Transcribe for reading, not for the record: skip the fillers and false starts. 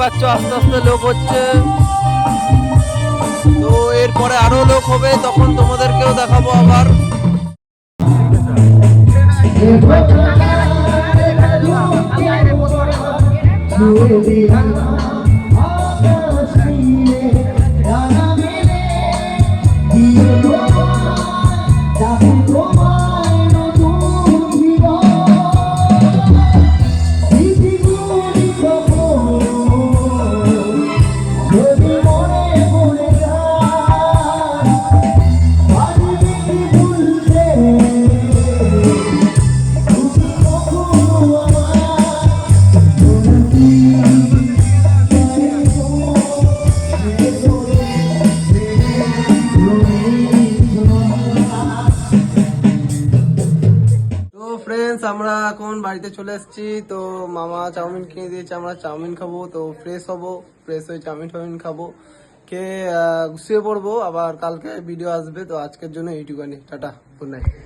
পাচ্ছ আস্তে আস্তে লোক হচ্ছে। তো এরপরে আরো লোক হবে, তখন তোমাদেরকেও দেখাবো আবার। ফ্রেন্ডস, আমরা এখন বাড়িতে চলে এসেছি। তো মামা চাউমিন কিনে দিয়েছে, আমরা চাউমিন খাবো। তো ফ্রেশ হবো, ফ্রেশ হয়ে চাউমিন টাউমিন খাবো, খেয়ে শুয়ে পড়বো। আবার কালকে ভিডিও আসবে। তো আজকের জন্য এইটুখানি, টাটা, গুড নাইট।